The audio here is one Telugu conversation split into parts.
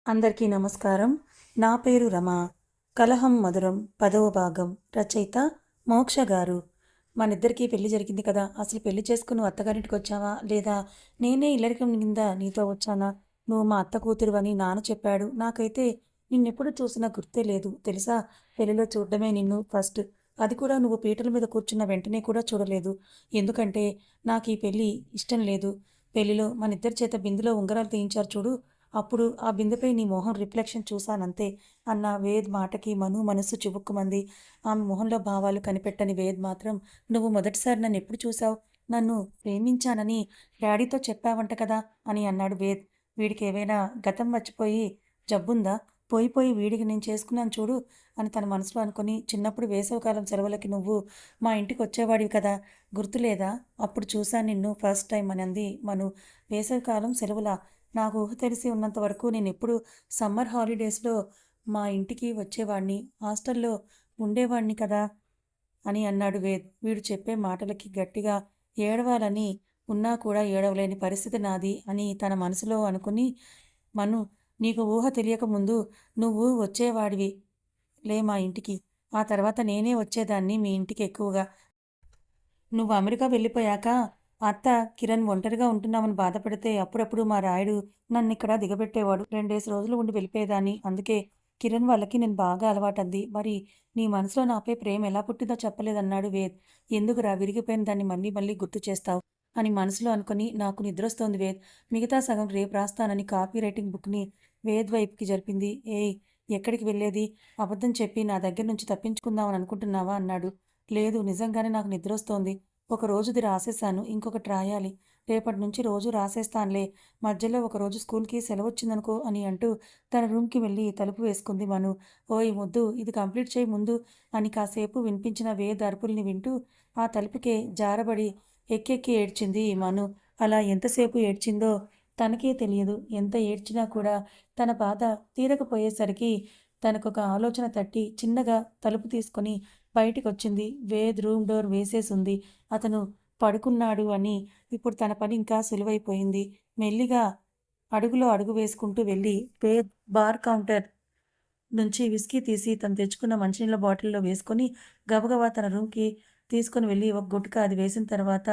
అందరికీ నమస్కారం. నా పేరు రమ. కలహం మధురం 10వ భాగం. రచయిత మోక్ష గారు. మనిద్దరికీ పెళ్లి జరిగింది కదా! అసలు పెళ్లి చేసుకుని నువ్వు అత్తగారింటికి వచ్చావా? లేదా నేనే ఇల్లరికం కింద నీతో వచ్చానా? నువ్వు మా అత్త కూతురువని నాన్న చెప్పాడు. నాకైతే నిన్నెప్పుడు చూసినా గుర్తే లేదు. తెలుసా? పెళ్లిలో చూడడమే నిన్ను ఫస్ట్. అది కూడా నువ్వు పీటల మీద కూర్చున్న వెంటనే కూడా చూడలేదు. ఎందుకంటే నాకీ పెళ్లి ఇష్టం లేదు. పెళ్లిలో మనిద్దరి చేత బిందెలో ఉంగరాలు తీయించారు చూడు. అప్పుడు ఆ బిందెపై నీ మొహం రిఫ్లెక్షన్ చూశానంతే అన్న వేద్ మాటకి మను మనసు చివుక్కుమంది. ఆమె మొహంలో భావాలు కనిపెట్టని వేద్ మాత్రం, నువ్వు మొదటిసారి నన్ను ఎప్పుడు చూశావు? నన్ను ప్రేమించానని డాడీతో చెప్పావంట కదా అని అన్నాడు వేద్. వీడికి ఏవైనా గతం మర్చిపోయి జబ్బుందా? పోయి పోయి వీడికి నేను చేసుకున్నాను చూడు అని తన మనసులో అనుకుని, చిన్నప్పుడు వేసవికాలం సెలవులకి నువ్వు మా ఇంటికి వచ్చేవాడివి కదా, గుర్తులేదా? అప్పుడు చూశాను నిన్ను ఫస్ట్ టైం అని అంది మను. వేసవికాలం సెలవులా? నాకు ఊహ తెలిసి ఉన్నంత వరకు నేనెప్పుడు సమ్మర్ హాలిడేస్‌లో మా ఇంటికి వచ్చేవాడిని. హాస్టల్‌లో ఉండేవాడిని కదా అని అన్నాడు వేద్. వీడు చెప్పే మాటలకి గట్టిగా ఏడవాలని ఉన్నా కూడా ఏడవలేని పరిస్థితి నాది అని తన మనసులో అనుకుని, మను, నీకు ఊహ తెలియకముందు నువ్వు వచ్చేవాడివి లే మా ఇంటికి. ఆ తర్వాత నేనే వచ్చేదాన్ని మీ ఇంటికి ఎక్కువగా. నువ్వు అమెరికా వెళ్ళిపోయాక అత్త కిరణ్ ఒంటరిగా ఉంటున్నామని బాధపడితే అప్పుడప్పుడు మా రాయుడు నన్నిక్కడ దిగబెట్టేవాడు. 2 రోజులు ఉండి వెళ్ళిపోయేదాన్ని. అందుకే కిరణ్ వాళ్ళకి నేను బాగా అలవాటంది. మరి నీ మనసులో నాపై ప్రేమ ఎలా పుట్టిందో చెప్పలేదన్నాడు వేద్. ఎందుకురా విరిగిపోయిన దాన్ని మళ్ళీ మళ్ళీ గుర్తు చేస్తావు అని మనసులో అనుకుని, నాకు నిద్రొస్తోంది వేద్. మిగతా సగం రేపు రాస్తానని కాపీ రైటింగ్ బుక్‌ని వేద్ వైపుకి జరిపింది. ఏయ్, ఎక్కడికి వెళ్ళేది? అబద్ధం చెప్పి నా దగ్గర నుంచి తప్పించుకుందామని అనుకుంటున్నావా అన్నాడు. లేదు, నిజంగానే నాకు నిద్రొస్తోంది. ఒక రోజుది రాసేశాను. ఇంకొకటి రాయాలి. రేపటి నుంచి రోజూ రాసేస్తానులే. మధ్యలో ఒకరోజు స్కూల్‌కి సెలవొచ్చిందనుకో అని అంటూ తన రూమ్‌కి వెళ్ళి తలుపు వేసుకుంది మను. ఓయ్ ముద్దు, ఇది కంప్లీట్ చెయ్యి ముందు అని కాసేపు వినిపించిన వేద్ అరుపుల్ని వింటూ ఆ తలుపుకే జారబడి ఎక్కెక్కి ఏడ్చింది మను. అలా ఎంతసేపు ఏడ్చిందో తనకే తెలియదు. ఎంత ఏడ్చినా కూడా తన బాధ తీరకపోయేసరికి తనకొక ఆలోచన తట్టి చిన్నగా తలుపు తీసుకొని బయటికొచ్చింది. వేద్ రూమ్ డోర్ వేసేసుంది. అతను పడుకున్నాడు అని ఇప్పుడు తన పని ఇంకా సులువైపోయింది. మెల్లిగా అడుగులో అడుగు వేసుకుంటూ వెళ్ళి వేద్ బార్ కౌంటర్ నుంచి విస్కీ తీసి తను తెచ్చుకున్న మంచినీళ్ళ బాటిల్‌లో వేసుకొని గబగబా తన రూమ్‌కి తీసుకొని వెళ్ళి ఒక గుటక అది వేసిన తర్వాత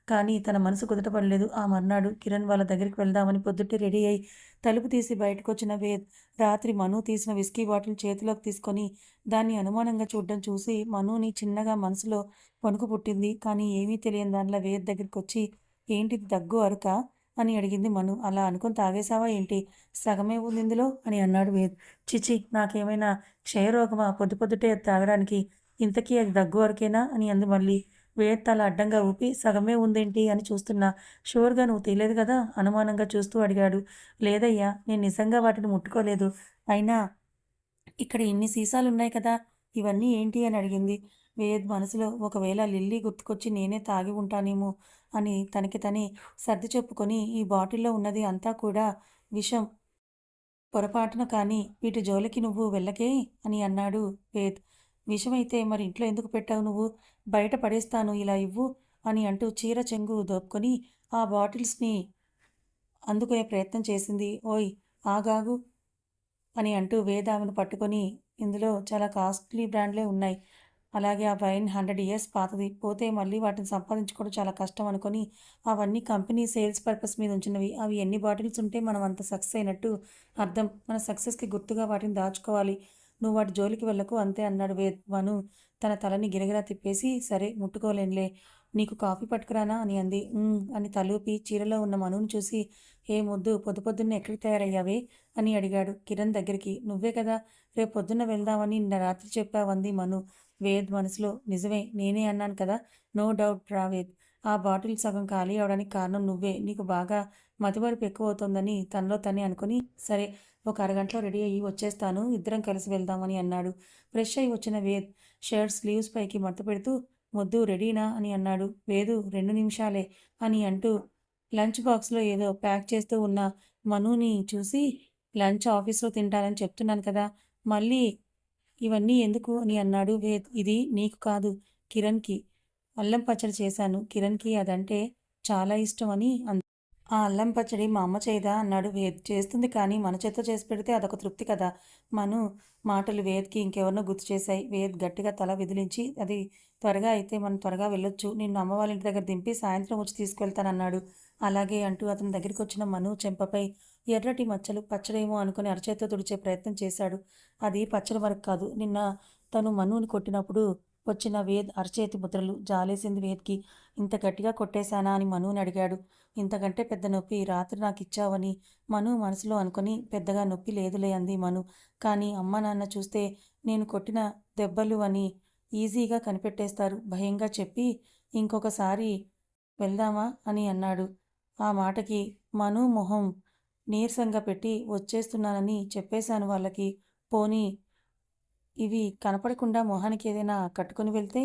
కానీ తన మనసు కుదుటపడలేదు. ఆ మర్నాడు కిరణ్ వాళ్ళ దగ్గరికి వెళ్దామని పొద్దుటే రెడీ అయ్యి తలుపు తీసి బయటకొచ్చిన వేద్ రాత్రి మను తీసిన విస్కీ బాటిల్ చేతిలోకి తీసుకొని దాన్ని అనుమానంగా చూడడం చూసి మనుని చిన్నగా మనసులో వణుకు పుట్టింది. కానీ ఏమీ తెలియని దానిలా వేద్ దగ్గరికొచ్చి, ఏంటిది దగ్గు అరుకా అని అడిగింది మను. అలా అనుకుని తాగేసావా ఏంటి? సగమే ఉంది ఇందులో అని అన్నాడు వేద్. ఛీ! నాకేమైనా క్షయరోగమా పొద్దు పొద్దుటే అది తాగడానికి? ఇంతకీ అది దగ్గు వరకేనా అని అంది మళ్ళీ. వేద్ తల అడ్డంగా ఊపి సగమే ఉందేంటి అని చూస్తున్నా. షూర్‌గా నువ్వు తీయలేదు గదా అనుమానంగా చూస్తూ అడిగాడు. లేదయ్యా, నేను నిజంగా వాటిని ముట్టుకోలేదు. అయినా ఇక్కడ ఇన్ని సీసాలున్నాయి కదా! ఇవన్నీ ఏంటి అని అడిగింది. వేద్ మనసులో ఒకవేళ లిల్లీ గుర్తుకొచ్చి నేనే తాగి ఉంటానేమో అని తనకి తనే సర్ది చెప్పుకొని, ఈ బాటిల్‌లో ఉన్నది అంతా కూడా విషం. పొరపాటున కానీ వీటి జోలికి నువ్వు వెళ్ళకే అని అన్నాడు వేద్. విషమైతే మరి ఇంట్లో ఎందుకు పెట్టావు నువ్వు? బయట పడేస్తాను, ఇలా ఇవ్వు అని అంటూ చీర చెంగు దోపుకొని ఆ బాటిల్స్‌ని అందుకునే ప్రయత్నం చేసింది. ఓయ్, ఆగాగు అని అంటూ వేద్ ఆమెను పట్టుకొని, ఇందులో చాలా కాస్ట్‌లీ బ్రాండ్‌లే ఉన్నాయి. అలాగే ఆ వైన్ 100 ఇయర్స్ పాతది. పోతే మళ్ళీ వాటిని సంపాదించుకోవడం చాలా కష్టం అనుకోని, అవన్నీ కంపెనీ సేల్స్ పర్పస్ మీద ఉంచినవి. అవి ఎన్ని బాటిల్స్ ఉంటే మనం అంత సక్సెస్ అయినట్టు అర్థం. మన సక్సెస్‌కి గుర్తుగా వాటిని దాచుకోవాలి. నువ్వు వాటి జోలికి వెళ్ళకు అంతే అన్నాడు వేద్. మను తన తలని గిరగిరా తిప్పేసి, సరే ముట్టుకోలేనులే. నీకు కాఫీ పట్టుకురానా అని అంది. అని తలూపి చీరలో ఉన్న మనుని చూసి, ఏ మొద్దు, పొద్దు పొద్దున్నే ఎక్కడికి తయారయ్యావే అని అడిగాడు కిరణ్ దగ్గరికి. నువ్వే కదా రేపు పొద్దున్న వెళ్దామని నిన్న రాత్రి చెప్పావంది మను. వేద్ మనసులో, నిజమే, నేనే అన్నాను కదా, నో డౌట్ రా వేద్. ఆ బాటిల్ సగం ఖాళీ అవడానికి కారణం నువ్వే. నీకు బాగా మతిమరుపు ఎక్కువవుతోందని తనలో తనే అనుకుని, సరే, ఒక అరగంటలో రెడీ అయ్యి వచ్చేస్తాను, ఇద్దరం కలిసి వెళ్దామని అన్నాడు. ఫ్రెష్ అయ్యి వచ్చిన వేద్ షర్ట్ స్లీవ్స్ పైకి మడత పెడుతూ, మొద్దు రెడీనా అని అన్నాడు. వేదు 2 నిమిషాలే అని అంటూ లంచ్ బాక్స్‌లో ఏదో ప్యాక్ చేస్తూ ఉన్న మనుని చూసి, లంచ్ ఆఫీస్‌లో తింటానని చెప్తున్నాను కదా, మళ్ళీ ఇవన్నీ ఎందుకు అని అన్నాడు వేద్. ఇది నీకు కాదు, కిరణ్‌కి. అల్లం పచ్చడి చేశాను. కిరణ్‌కి అదంటే చాలా ఇష్టం అని అంది. ఆ అల్లం పచ్చడి మా అమ్మ చేయదా అన్నాడు వేద్. చేస్తుంది కానీ మన చేత్తో చేసి పెడితే అదొక తృప్తి కదా! మను మాటలు వేద్‌కి ఇంకెవరినో గుర్తు చేశాయి. వేద్ గట్టిగా తల విదిలించి అది త్వరగా అయితే మనం త్వరగా వెళ్ళొచ్చు. నిన్ను అమ్మ వాళ్ళ ఇంటి దగ్గర దింపి సాయంత్రం వచ్చి తీసుకెళ్తానన్నాడు. అలాగే అంటూ అతని దగ్గరికొచ్చిన మను చెంపపై ఎర్రటి మచ్చలు పచ్చడేమో అనుకుని అరచేత్తో తుడిచే ప్రయత్నం చేశాడు. అది పచ్చడి వరకు కాదు. నిన్న తను మనుని కొట్టినప్పుడు వచ్చిన వేద్ అరచేతి ముద్రలు జాలేసింది వేద్‌కి. ఇంత గట్టిగా కొట్టేశానా అని మనుని అడిగాడు. ఇంతకంటే పెద్ద నొప్పి రాత్రి నాకిచ్చావని మను మనసులో అనుకొని పెద్దగా నొప్పి లేదులే అంది మను. కానీ అమ్మ నాన్న చూస్తే నేను కొట్టిన దెబ్బలు అని ఈజీగా కనిపెట్టేస్తారు భయంగా చెప్పి ఇంకొకసారి వెళ్దామా అని అన్నాడు. ఆ మాటకి మను మొహం నీరసంగా పెట్టి వచ్చేస్తున్నానని చెప్పేశాను వాళ్ళకి. పోనీ ఇవి కనపడకుండా మొహానికి ఏదైనా కట్టుకొని వెళ్తే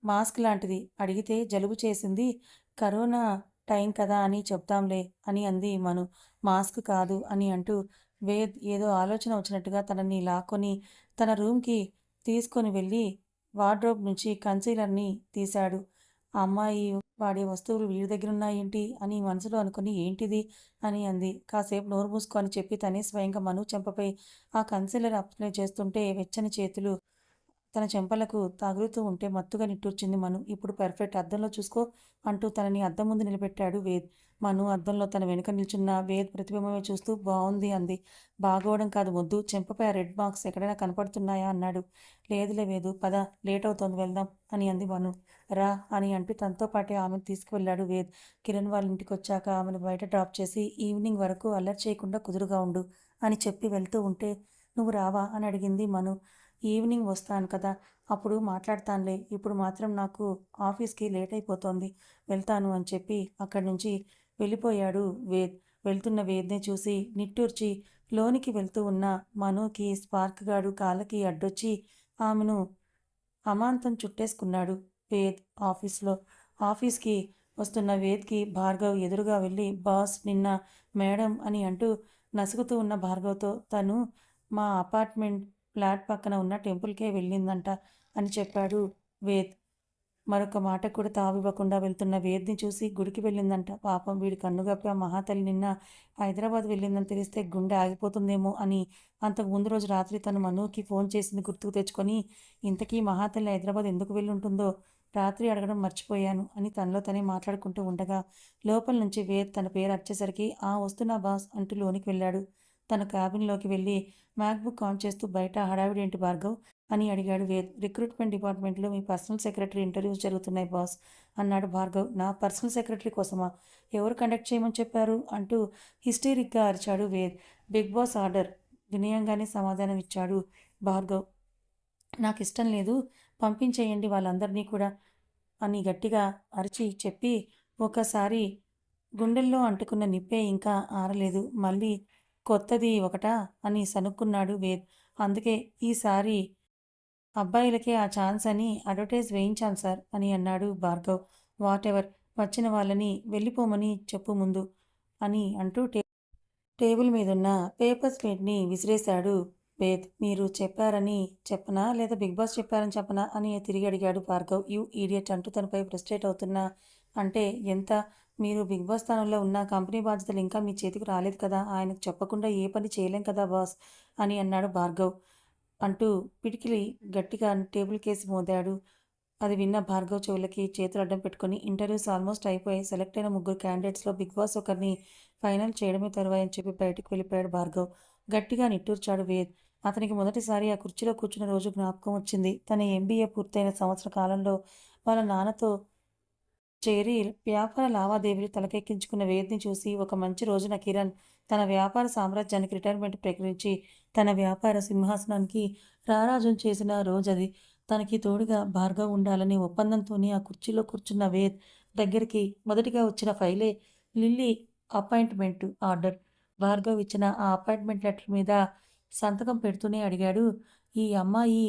మాస్క్ లాంటిది. అడిగితే జలుబు చేసింది. కరోనా టైం కదా అని చెప్దాంలే అని అంది మను. మాస్క్ కాదు అని అంటూ వేద్ ఏదో ఆలోచన వచ్చినట్టుగా తనని లాక్కొని తన రూమ్‌కి తీసుకొని వెళ్ళి వార్డ్రోబ్ నుంచి కన్సీలర్‌ని తీశాడు. ఆ అమ్మాయి వాడే వస్తువులు వీడి దగ్గరున్నాయేంటి అని మనసులో అనుకుని ఏంటిది అని అంది. కాసేపు నోరు మూసుకో అని చెప్పి తనే స్వయంగా మను చెంపపై ఆ కన్సీలర్ అప్లై చేస్తుంటే వెచ్చని చేతులు తన చెంపలకు తగులుతూ ఉంటే మత్తుగా నిట్టూర్చింది మను. ఇప్పుడు పర్ఫెక్ట్ అద్దంలో చూసుకో అంటూ తనని అద్దం ముందు నిలబెట్టాడు వేద్. మను అద్దంలో తన వెనుక నిల్చున్న వేద్ ప్రతిబింబమే చూస్తూ బావుంది అంది. బాగోవడం కాదు మొద్దు, చెంపపై ఆ రెడ్ మార్క్స్ ఎక్కడైనా కనపడుతున్నాయా అన్నాడు. లేదులే వేదు, పద లేట్ అవుతోంది వెళ్దాం అని అంది మను. రా అని అంటూ తనతో పాటే ఆమెను తీసుకువెళ్ళాడు వేద్. కిరణ్ వాళ్ళ ఇంటికొచ్చాక ఆమెను బయట డ్రాప్ చేసి ఈవినింగ్ వరకు అల్లరి చేయకుండా కుదురుగా ఉండు అని చెప్పి వెళ్తూ ఉంటే నువ్వు రావా అని అడిగింది మను. ఈవినింగ్ వస్తాను కదా! అప్పుడు మాట్లాడతానులే. ఇప్పుడు మాత్రం నాకు ఆఫీస్‌కి లేట్ అయిపోతోంది. వెళ్తాను అని చెప్పి అక్కడి నుంచి వెళ్ళిపోయాడు వేద్. వెళ్తున్న వేద్‌ని చూసి నిట్టూర్చి లోనికి వెళ్తూ ఉన్న మనుకి స్పార్క్ గాడు కాళ్ళకి అడ్డొచ్చి ఆమెను అమాంతం చుట్టేసుకున్నాడు వేద్ ఆఫీస్‌లో. ఆఫీస్‌కి వస్తున్న వేద్‌కి భార్గవ్ ఎదురుగా వెళ్ళి బాస్ నిన్న మేడం అని అంటూ నసుగుతూ ఉన్న భార్గవ్‌తో తను మా అపార్ట్మెంట్ ఫ్లాట్ పక్కన ఉన్న టెంపుల్‌కే వెళ్ళిందంట అని చెప్పాడు వేద్. మరొక మాటకు కూడా తావివ్వకుండా వెళ్తున్న వేద్‌ని చూసి గుడికి వెళ్ళిందంట. పాపం వీడి కన్నుగప్పి ఆ మహాతల్లి నిన్న హైదరాబాద్ వెళ్ళిందని తెలిస్తే గుండె ఆగిపోతుందేమో అని అంతకు ముందు రోజు రాత్రి తను మనుకి ఫోన్ చేసింది గుర్తుకు తెచ్చుకొని ఇంతకీ మహాతల్లి హైదరాబాద్ ఎందుకు వెళ్ళుంటుందో రాత్రి అడగడం మర్చిపోయాను అని తనలో తనే మాట్లాడుకుంటూ ఉండగా లోపల నుంచి వేద్ తన పేరు అరిచేసరికి ఆ వస్తున్నా బాస్ అంటూ లోనికి వెళ్ళాడు. తన క్యాబిన్‌లోకి వెళ్ళి మ్యాక్‌బుక్ ఆన్ చేస్తూ బయట హడావిడేంటి భార్గవ్ అని అడిగాడు వేద్. రిక్రూట్మెంట్ డిపార్ట్మెంట్లో మీ పర్సనల్ సెక్రటరీ ఇంటర్వ్యూస్ జరుగుతున్నాయి బాస్ అన్నాడు భార్గవ్. నా పర్సనల్ సెక్రటరీ కోసమా? ఎవరు కండక్ట్ చేయమని చెప్పారు అంటూ హిస్టీరిక్గా అరిచాడు వేద్. బిగ్ బాస్ ఆర్డర్ వినయంగానే సమాధానం ఇచ్చాడు భార్గవ్. నాకిష్టం లేదు, పంపించేయండి వాళ్ళందరినీ కూడా అని గట్టిగా అరిచి చెప్పి ఒకసారి గుండెల్లో అంటుకున్న నిప్పే ఇంకా ఆరలేదు. మళ్ళీ కొత్తది ఒకటా అని సణుక్కున్నాడు వేద్. అందుకే ఈసారి అబ్బాయిలకే ఆ ఛాన్స్ అని అడ్వర్టైజ్ వేయించాను సార్ అని అన్నాడు భార్గవ్. వాటెవర్, వచ్చిన వాళ్ళని వెళ్ళిపోమని చెప్పు ముందు అని అంటూ టేబుల్ మీదున్న పేపర్ స్ప్రేడ్‌ని విసిరేశాడు వేద్. మీరు చెప్పారని చెప్పనా? లేదా బిగ్ బాస్ చెప్పారని చెప్పనా? అని తిరిగి అడిగాడు భార్గవ్. యూ ఈడియట్ అంటూ తనపై ఫ్రస్ట్రేట్ అవుతున్నా అంటే ఎంత? మీరు బిగ్ బాస్ స్థానంలో ఉన్న కంపెనీ బాధ్యతలు ఇంకా మీ చేతికి రాలేదు కదా! ఆయనకు చెప్పకుండా ఏ పని చేయలేం కదా బాస్ అని అన్నాడు భార్గవ్. అంటూ పిడికిలి గట్టిగా టేబుల్‌కేసి మోదాడు. అది విన్న భార్గవ్ చెవులకి చేతులు అడ్డం పెట్టుకొని ఇంటర్వ్యూస్ ఆల్మోస్ట్ అయిపోయాయి. సెలెక్ట్ అయిన ముగ్గురు క్యాండిడేట్స్‌లో బిగ్ బాస్ ఒకరిని ఫైనల్ చేయడమే తరువాయి అని చెప్పి బయటికి వెళ్ళిపోయాడు భార్గవ్. గట్టిగా నిట్టూర్చాడు వేద్. అతనికి మొదటిసారి ఆ కుర్చీలో కూర్చున్న రోజు జ్ఞాపకం వచ్చింది. తన ఎంబీఏ పూర్తయిన సంవత్సర కాలంలో వాళ్ళ నాన్నతో చేరి వ్యాపార లావాదేవీలు తలకెక్కించుకున్న వేద్‌ని చూసి ఒక మంచి రోజున కిరణ్ తన వ్యాపార సామ్రాజ్యానికి రిటైర్మెంట్ ప్రకటించి తన వ్యాపార సింహాసనానికి రారాజును చేసిన రోజది. తనకి తోడుగా భార్గవ్ ఉండాలనే ఒప్పందంతోనే ఆ కుర్చీలో కూర్చున్న వేద్ దగ్గరికి మొదటిగా వచ్చిన ఫైలే లిల్లీ అపాయింట్మెంట్ ఆర్డర్. భార్గవ్ ఇచ్చిన ఆ అపాయింట్మెంట్ లెటర్ మీద సంతకం పెడుతూనే అడిగాడు, ఈ అమ్మాయి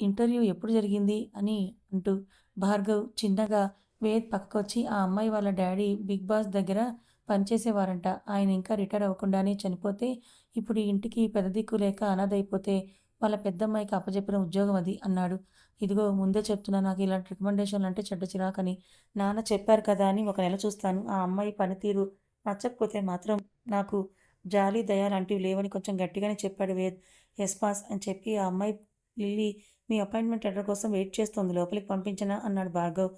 ఇంటర్వ్యూ ఎప్పుడు జరిగింది అని అంటూ. భార్గవ్ చిన్నగా వేద్ పక్కకొచ్చి ఆ అమ్మాయి వాళ్ళ డాడీ బిగ్ బాస్ దగ్గర పనిచేసేవారంట. ఆయన ఇంకా రిటైర్ అవ్వకుండానే చనిపోతే ఇప్పుడు ఈ ఇంటికి పెద్ద దిక్కు లేక అనాథైపోతే వాళ్ళ పెద్దమ్మాయికి అప్పజెప్పిన ఉద్యోగం అది అన్నాడు. ఇదిగో ముందే చెప్తున్నా నాకు ఇలాంటి రికమెండేషన్‌లంటే చెడ్డ చిరాకని. నాన్న చెప్పారు కదా అని ఒక నెల చూస్తాను. ఆ అమ్మాయి పనితీరు నచ్చకపోతే మాత్రం నాకు జాలి, దయ లాంటివి లేవని కొంచెం గట్టిగానే చెప్పాడు వేద్. యెస్ బాస్ అని చెప్పి ఆ అమ్మాయి లిల్లీ మీ అపాయింట్‌మెంట్ లెటర్ కోసం వెయిట్ చేస్తోంది. లోపలికి పంపించనా? అన్నాడు భార్గవ్.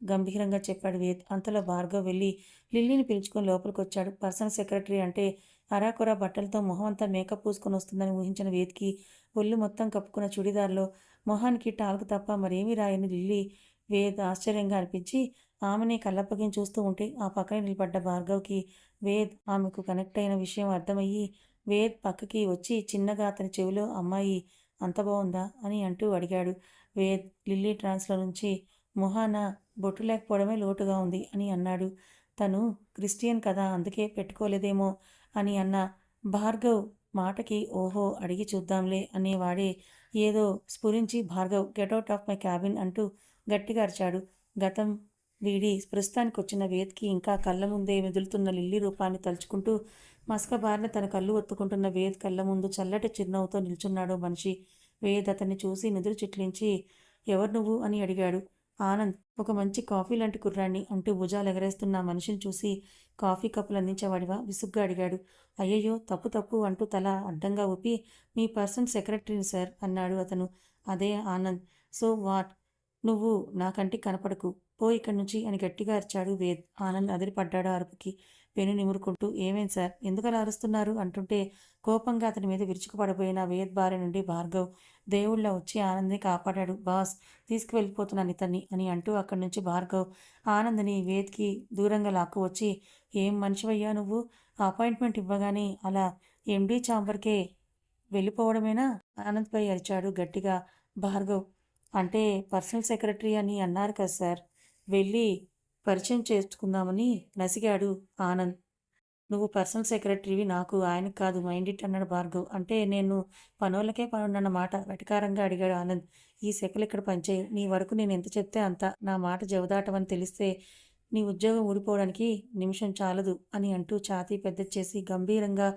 గంభీరంగా చెప్పాడు వేద్. అంతలో భార్గవ్ వెళ్ళి లిల్లీని పిలుచుకొని లోపలికొచ్చాడు. పర్సనల్ సెక్రటరీ అంటే అరాకొరా బట్టలతో మొహం అంతా మేకప్ పూసుకొనొస్తుందని ఊహించిన వేద్‌కి ఒళ్ళు మొత్తం కప్పుకున్న చుడీదార్‌లో మొహానికి టాల్క్ తప్ప మరేమీ రాయని లిల్లీ వేద్ ఆశ్చర్యంగా అనిపించి ఆమెనే కళ్ళప్పగించి చూస్తూ ఉంటే ఆ పక్కనే నిలబడ్డ భార్గవ్‌కి వేద్ ఆమెకు కనెక్ట్ అయిన విషయం అర్థమయ్యి వేద్ పక్కకి వచ్చి చిన్నగా అతని చెవిలో అమ్మాయి అంత బావుందా? అని అంటూ అడిగాడు. వేద్ లిల్లీ ట్రాన్స్‌లో నుంచి మొహాన బొట్టు లేకపోవడమే లోటుగా ఉంది అని అన్నాడు. తను క్రిస్టియన్ కదా అందుకే పెట్టుకోలేదేమో అని అన్న భార్గవ్ మాటకి ఓహో అడిగి చూద్దాంలే అనేవాడే ఏదో స్ఫురించి Bhargav get out of my cabin అంటూ గట్టిగా అరిచాడు. గతం వీడి ప్రస్తుతానికొచ్చిన వేద్‌కి ఇంకా కళ్ళ ముందే మెదులుతున్న లిల్లీ రూపాన్ని తలుచుకుంటూ మసకబారిన తన కళ్ళు ఒత్తుకుంటున్న వేద్ కళ్ళ ముందు చల్లటి చిరునవ్వుతో నిల్చున్నాడో మనిషి. వేద్ అతన్ని చూసి నుదురు చిట్లించి ఎవరు నువ్వు అని అడిగాడు. ఆనంద్ ఒక మంచి కాఫీ లాంటి కుర్రాడిని అంటూ భుజాలెగరేస్తున్న ఆ మనిషిని చూసి కాఫీ కప్పులు అందించేవాడివా విసుగ్గా అడిగాడు. అయ్యయ్యో తప్పు తప్పు అంటూ తల అడ్డంగా ఊపి మీ పర్సనల్ సెక్రటరీని సార్ అన్నాడు అతను. అదే ఆనంద్. So what? నువ్వు నా కంటికి కనపడకు. పో ఇక్కడి నుంచి అని గట్టిగా అరిచాడు వేద్. ఆనంద్ అదిరిపడ్డాడు ఆ అరుపుకి. పెను నిమురుకుంటూ ఏమైంది సార్? ఎందుకలా అరుస్తున్నారు? అంటుంటే కోపంగా అతని మీద విరుచుకుపడబోయిన వేద్ భార్య నుండి భార్గవ్ దేవుళ్ళ వచ్చి ఆనంద్‌ని కాపాడాడు. బాస్ తీసుకువెళ్ళిపోతున్నాను ఇతన్ని అని అంటూ అక్కడి నుంచి భార్గవ్ ఆనంద్‌ని వేద్‌కి దూరంగా లాక్కువచ్చి ఏం మనిషివయ్యా నువ్వు? ఆ అపాయింట్మెంట్ ఇవ్వగానే అలా ఎండీ ఛాంబర్‌కే వెళ్ళిపోవడమేనా? ఆనంద్‌పై అరిచాడు గట్టిగా భార్గవ్. అంటే పర్సనల్ సెక్రటరీ అని అన్నారు కదా సార్! వెళ్ళి పరిచయం చేసుకుందామని నసిగాడు ఆనంద్. నువ్వు పర్సనల్ సెక్రటరీవి నాకు, ఆయనకి కాదు మైండ్ ఇట్ అన్నాడు భార్గవ్. అంటే నేను పనోళ్ళకే పనుండన్నమాట వెటకారంగా అడిగాడు ఆనంద్. ఈ సెకలిక్కడ పనిచేయవు. నీ వరకు నేనెంత చెప్తే అంత. నా మాట జవదాటవని తెలిస్తే నీ ఉద్యోగం ఊడిపోవడానికి నిమిషం చాలదు అని అంటూ ఛాతీ పెద్దది చేసి గంభీరంగా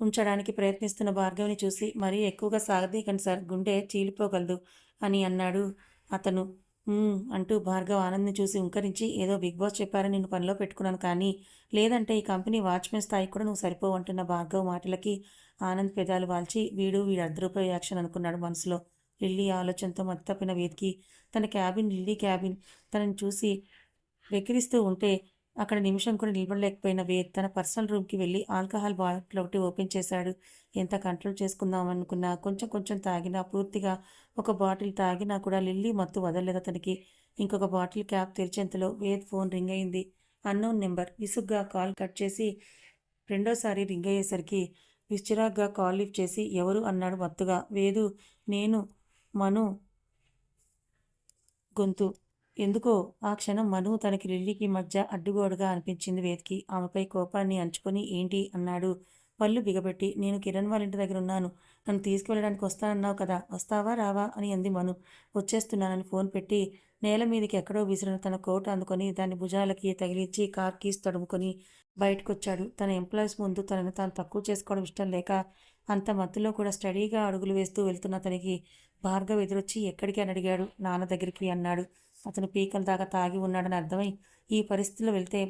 ఉంచడానికి ప్రయత్నిస్తున్న భార్గవిని చూసి మరీ ఎక్కువగా సాగదీయకండి సార్ గుండె చీలిపోగలదు అని అన్నాడు అతను. అంటూ భార్గవ్ ఆనంద్‌ని చూసి ఉంకరించి ఏదో బిగ్ బాస్ చెప్పారని నిన్ను పనిలో పెట్టుకున్నాను కానీ లేదంటే ఈ కంపెనీ వాచ్‌మెన్ స్థాయికి కూడా నువ్వు సరిపోవు అంటున్న భార్గవ్ మాటలకి ఆనంద్ పెదాలు వాల్చి వీడి అర్ధరూపాయి యాక్షన్ అనుకున్నాడు మనసులో. లిల్లీ ఆలోచనతో మతితప్పిన వేద్‌కి తన క్యాబిన్ లిల్లీ క్యాబిన్ తనని చూసి వెక్కిరిస్తూ ఉంటే అక్కడ నిమిషం కూడా నిలబడలేకపోయిన వేద్ తన పర్సనల్ రూమ్‌కి వెళ్ళి ఆల్కహాల్ బాటిల్ ఒకటి ఓపెన్ చేశాడు. ఎంత కంట్రోల్ చేసుకుందామనుకున్నా కొంచెం కొంచెం తాగినా పూర్తిగా ఒక బాటిల్ తాగినా కూడా లిల్లీ మత్తు వదలలేదు అతనికి. ఇంకొక బాటిల్ క్యాప్ తెరిచేంతలో వేద్ ఫోన్ రింగ్ అయింది. Unknown number. విసుగ్గా కాల్ కట్ చేసి రెండోసారి రింగ్ అయ్యేసరికి చిరాగ్గా కాల్ లిఫ్ట్ చేసి ఎవరు అన్నాడు మత్తుగా. వేదు నేను మను గొంతు. ఎందుకో ఆ క్షణం మను తనకి లిల్లీకి మధ్య అడ్డుగోడగా అనిపించింది వేద్‌కి. ఆమెపై కోపాన్ని అణచుకొని ఏంటి? అన్నాడు పళ్ళు బిగబెట్టి. నేను కిరణ్ వాళ్ళ ఇంటి దగ్గరున్నాను. నన్ను తీసుకువెళ్ళడానికి వస్తానన్నావు కదా! వస్తావా? రావా? అని అంది మను. వచ్చేస్తున్నానని ఫోన్ పెట్టి నేల మీదకి ఎక్కడో విసిరిన తన కోట్ అందుకొని దాన్ని భుజాలకి తగిలించి కార్ కీస్ తడుముకొని బయటకొచ్చాడు. తన ఎంప్లాయీస్ ముందు తనని తాను తక్కువ చేసుకోవడం ఇష్టం లేక అంత మత్తులో కూడా స్టడీగా అడుగులు వేస్తూ వెళ్తున్న అతనికి భార్గవ్ ఎదురొచ్చి ఎక్కడికి అని అడిగాడు. నాన్న దగ్గరికి అన్నాడు. అతను పీకల దాకా తాగి ఉన్నాడని అర్థమై ఈ పరిస్థితిలో వెళ్తే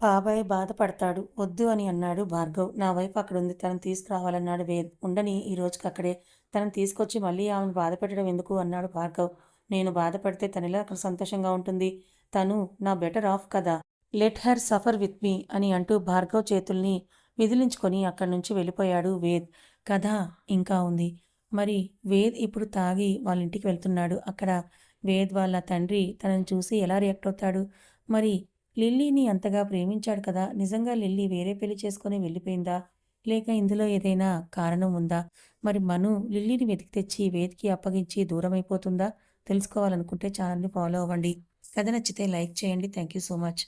బాబాయ్ బాధపడతాడు. వద్దు అని అన్నాడు భార్గవ్. నా వైఫ్ అక్కడుంది. తనని తీసుకురావాలన్నాడు వేద్. ఉండని ఈ రోజుకి అక్కడే. తనని తీసుకొచ్చి మళ్ళీ ఆమెను బాధపెట్టడం ఎందుకు అన్నాడు భార్గవ్. నేను బాధపడితే తనెలా అక్కడ సంతోషంగా ఉంటుంది? తను నా బెటర్ ఆఫ్ కదా! Let her suffer with me అని అంటూ భార్గవ్ చేతుల్ని విదిలించుకొని అక్కడి నుంచి వెళ్ళిపోయాడు వేద్. కథ ఇంకా ఉంది. మరి వేద్ ఇప్పుడు తాగి వాళ్ళ ఇంటికి వెళ్తున్నాడు. అక్కడ వేద్ వాళ్ళ తండ్రి తనని చూసి ఎలా రియాక్ట్ అవుతాడు? మరి లిల్లీని అంతగా ప్రేమించాడు కదా! నిజంగా లిల్లీ వేరే పెళ్లి చేసుకొని వెళ్ళిపోయిందా? లేక ఇందులో ఏదైనా కారణం ఉందా? మరి మను లిల్లీని వెతికి తెచ్చి వేద్‌కి అప్పగించి దూరమైపోతుందా? తెలుసుకోవాలనుకుంటే ఛానల్‌ని ఫాలో అవ్వండి. కథ నచ్చితే లైక్ చేయండి. Thank you so much.